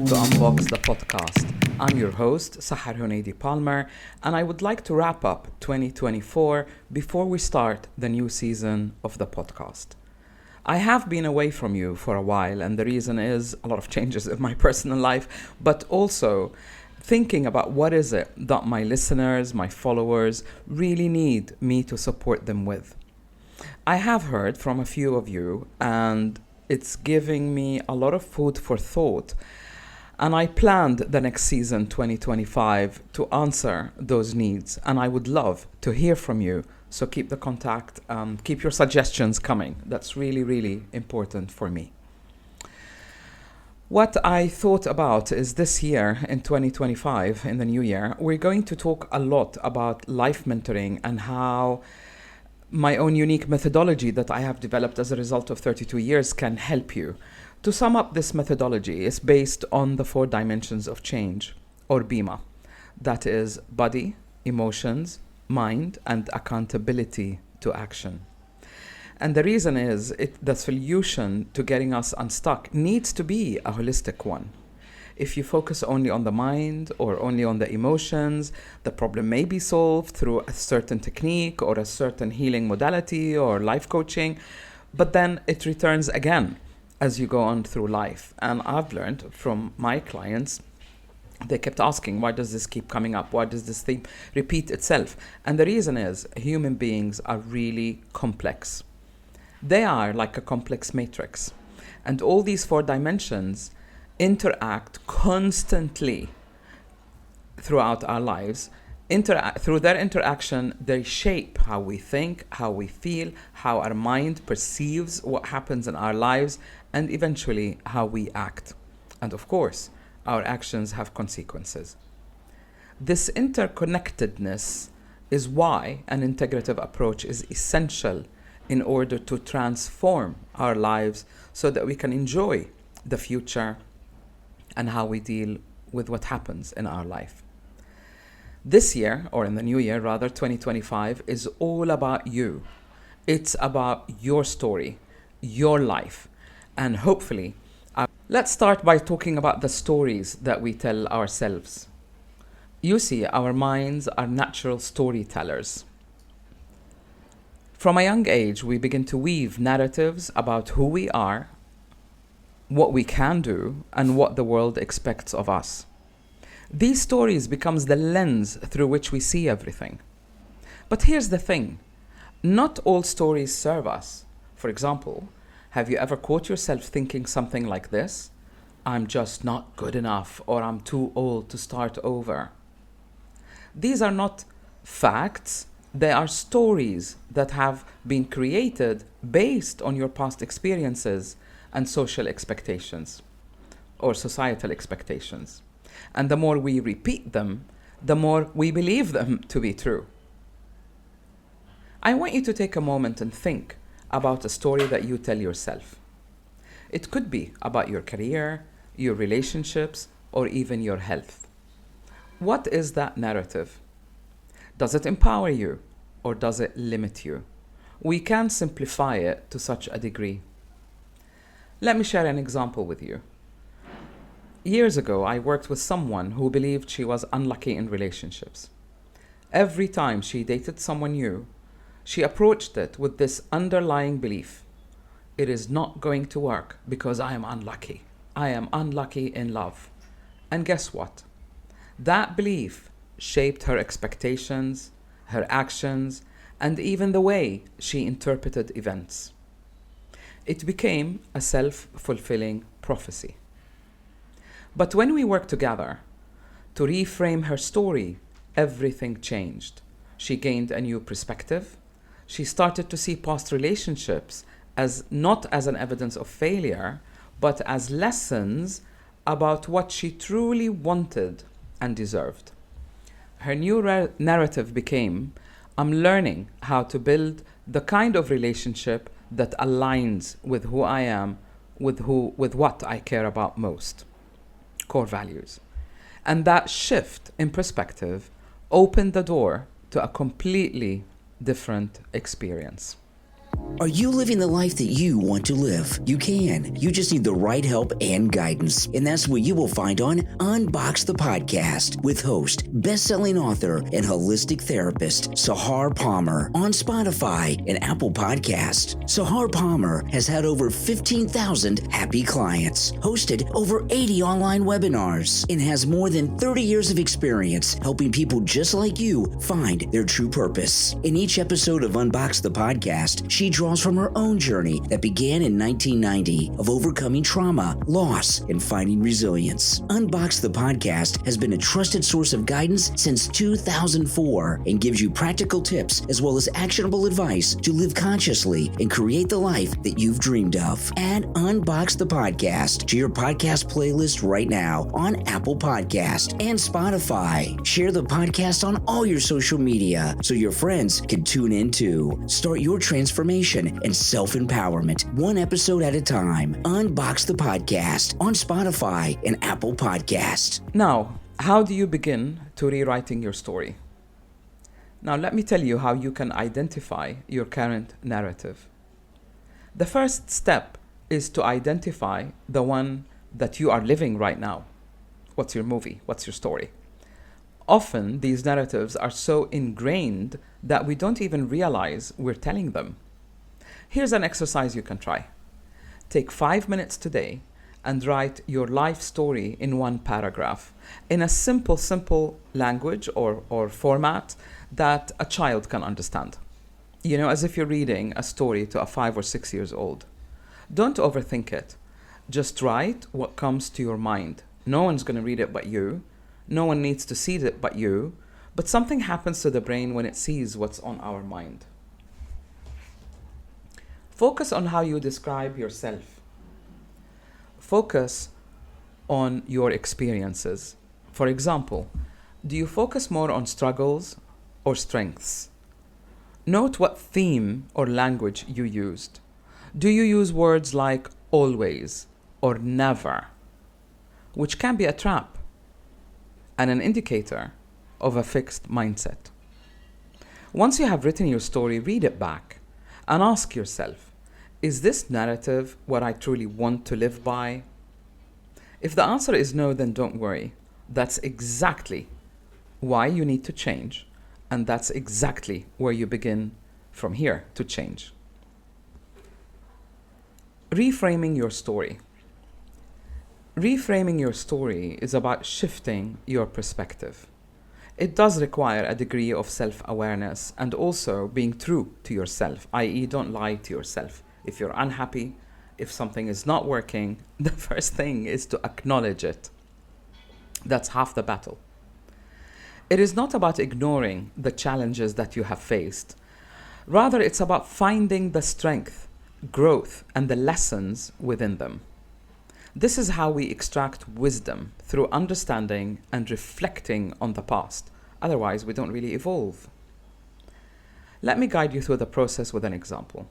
to Unbox the Podcast. I'm your host, Sahar Palmer, and I would like to wrap up 2024 before we start the new season of the podcast. I have been away from you for a while, and the reason is a lot of changes in my personal life, but also thinking about what is it that my listeners, my followers really need me to support them with. I have heard from a few of you, and it's giving me a lot of food for thought. And I planned the next season, 2025, to answer those needs. And I would love to hear from you. So keep the contact, keep your suggestions coming. That's really, really important for me. What I thought about is this year, in 2025, in the new year, we're going to talk a lot about life mentoring and how my own unique methodology that I have developed as a result of 32 years can help you. To sum up, this methodology is based on the 4 dimensions of change, or BEMA. That is body, emotions, mind, and accountability to action. And the reason is the solution to getting us unstuck needs to be a holistic one. If you focus only on the mind or only on the emotions, the problem may be solved through a certain technique or a certain healing modality or life coaching, but then it returns again as you go on through life. And I've learned from my clients, they kept asking, why does this keep coming up? Why does this thing repeat itself? And the reason is human beings are really complex. They are like a complex matrix. And all these 4 dimensions interact constantly throughout our lives. Through their interaction, they shape how we think, how we feel, how our mind perceives what happens in our lives, and eventually how we act. And of course, our actions have consequences. This interconnectedness is why an integrative approach is essential in order to transform our lives so that we can enjoy the future and how we deal with what happens in our life. This year, or in the new year rather, 2025, is all about you. It's about your story, your life, and hopefully, let's start by talking about the stories that we tell ourselves. You see, our minds are natural storytellers. From a young age, we begin to weave narratives about who we are, what we can do, and what the world expects of us. These stories becomes the lens through which we see everything. But here's the thing. Not all stories serve us. For example, have you ever caught yourself thinking something like this? I'm just not good enough, or I'm too old to start over. These are not facts. They are stories that have been created based on your past experiences and social expectations or societal expectations. And the more we repeat them, the more we believe them to be true. I want you to take a moment and think about a story that you tell yourself. It could be about your career, your relationships, or even your health. What is that narrative? Does it empower you or does it limit you? We can simplify it to such a degree. Let me share an example with you. Years ago, I worked with someone who believed she was unlucky in relationships. Every time she dated someone new, she approached it with this underlying belief. It is not going to work because I am unlucky. I am unlucky in love. And guess what? That belief shaped her expectations, her actions, and even the way she interpreted events. It became a self-fulfilling prophecy. But when we worked together to reframe her story, everything changed. She gained a new perspective. She started to see past relationships as not as an evidence of failure, but as lessons about what she truly wanted and deserved. Her new narrative became, I'm learning how to build the kind of relationship that aligns with who I am, with what I care about most. Core values. And that shift in perspective opened the door to a completely different experience. Are you living the life that you want to live? You can. You just need the right help and guidance. And that's what you will find on Unbox the Podcast with host, best-selling author, and holistic therapist, Sahar Palmer, on Spotify and Apple Podcast. Sahar Palmer has had over 15,000 happy clients, hosted over 80 online webinars, and has more than 30 years of experience helping people just like you find their true purpose. In each episode of Unbox the Podcast, she draws from her own journey that began in 1990 of overcoming trauma, loss, and finding resilience. Unbox the Podcast has been a trusted source of guidance since 2004 and gives you practical tips as well as actionable advice to live consciously and create the life that you've dreamed of. Add Unbox the Podcast to your podcast playlist right now on Apple Podcast and Spotify. Share the podcast on all your social media so your friends can tune in too. Start your transformation and self-empowerment one episode at a time. Unbox the Podcast on Spotify and Apple Podcast. Now, how do you begin to rewriting your story? Now, let me tell you how you can identify your current narrative. The first step is to identify the one that you are living right now. What's your movie? What's your story? Often, these narratives are so ingrained that we don't even realize we're telling them. Here's an exercise you can try. Take 5 minutes today and write your life story in one paragraph in a simple language or format that a child can understand. You know, as if you're reading a story to a 5 or 6 years old. Don't overthink it. Just write what comes to your mind. No one's going to read it but you. No one needs to see it but you. But something happens to the brain when it sees what's on our mind. Focus on how you describe yourself. Focus on your experiences. For example, do you focus more on struggles or strengths? Note what theme or language you used. Do you use words like always or never, which can be a trap and an indicator of a fixed mindset? Once you have written your story, read it back and ask yourself, is this narrative what I truly want to live by? If the answer is no, then don't worry. That's exactly why you need to change, and that's exactly where you begin from here to change. Reframing your story. Reframing your story is about shifting your perspective. It does require a degree of self-awareness and also being true to yourself, i.e., don't lie to yourself. If you're unhappy, if something is not working, the first thing is to acknowledge it. That's half the battle. It is not about ignoring the challenges that you have faced. Rather, it's about finding the strength, growth, and the lessons within them. This is how we extract wisdom, through understanding and reflecting on the past. Otherwise, we don't really evolve. Let me guide you through the process with an example.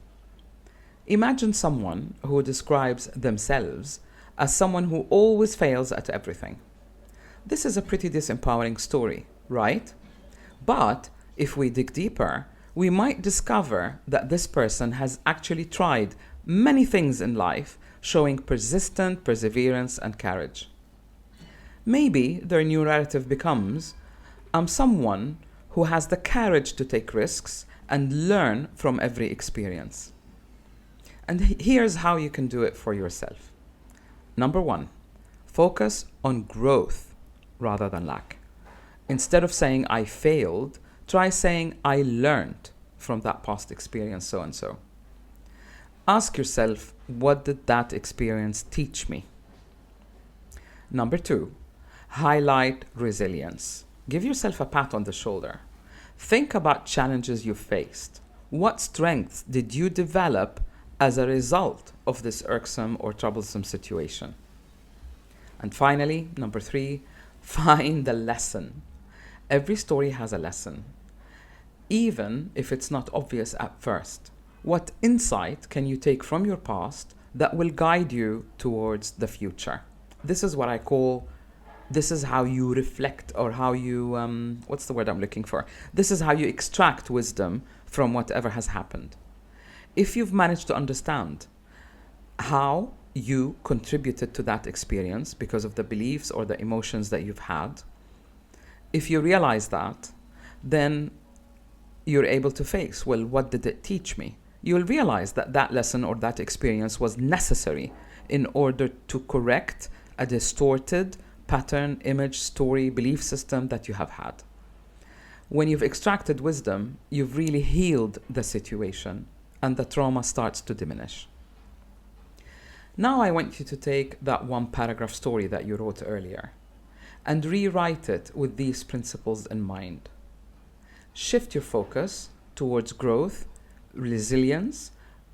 Imagine someone who describes themselves as someone who always fails at everything. This is a pretty disempowering story, right? But if we dig deeper, we might discover that this person has actually tried many things in life, showing persistent perseverance and courage. Maybe their new narrative becomes, I'm someone who has the courage to take risks and learn from every experience. And here's how you can do it for yourself. Number 1, focus on growth rather than lack. Instead of saying I failed, try saying I learned from that past experience so and so. Ask yourself, what did that experience teach me? Number 2, highlight resilience. Give yourself a pat on the shoulder. Think about challenges you faced. What strengths did you develop as a result of this irksome or troublesome situation? And finally, number 3, find the lesson. Every story has a lesson, even if it's not obvious at first. What insight can you take from your past that will guide you towards the future? This is what I call, this is how you reflect, or how you, what's the word I'm looking for? This is how you extract wisdom from whatever has happened. If you've managed to understand how you contributed to that experience because of the beliefs or the emotions that you've had, if you realize that, then you're able to face, well, what did it teach me? You'll realize that that lesson or that experience was necessary in order to correct a distorted pattern, image, story, belief system that you have had. When you've extracted wisdom, you've really healed the situation and the trauma starts to diminish. Now I want you to take that one paragraph story that you wrote earlier and rewrite it with these principles in mind. Shift your focus towards growth, resilience,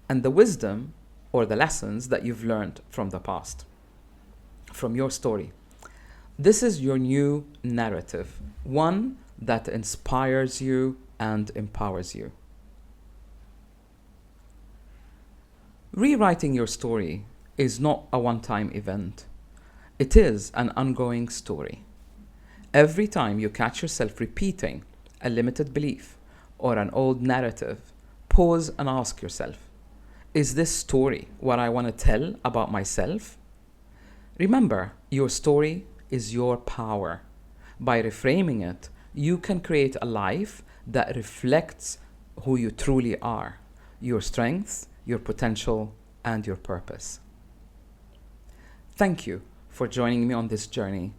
and the wisdom or the lessons that you've learned from the past, from your story. This is your new narrative, one that inspires you and empowers you. Rewriting your story is not a one-time event. It is an ongoing story. Every time you catch yourself repeating a limited belief or an old narrative, pause and ask yourself, is this story what I want to tell about myself? Remember, your story is your power. By reframing it, you can create a life that reflects who you truly are, your strengths, your potential, and your purpose. Thank you for joining me on this journey,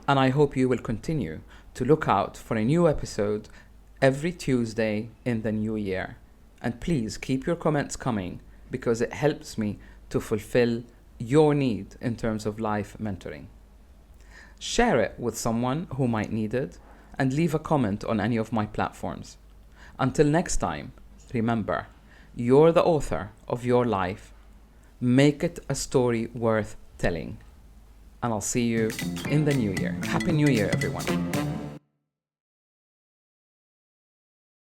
and I hope you will continue to look out for a new episode every Tuesday in the new year. And please keep your comments coming because it helps me to fulfill your need in terms of life mentoring. Share it with someone who might need it and leave a comment on any of my platforms. Until next time, remember, you're the author of your life. Make it a story worth telling. And I'll see you in the new year. Happy New Year, everyone.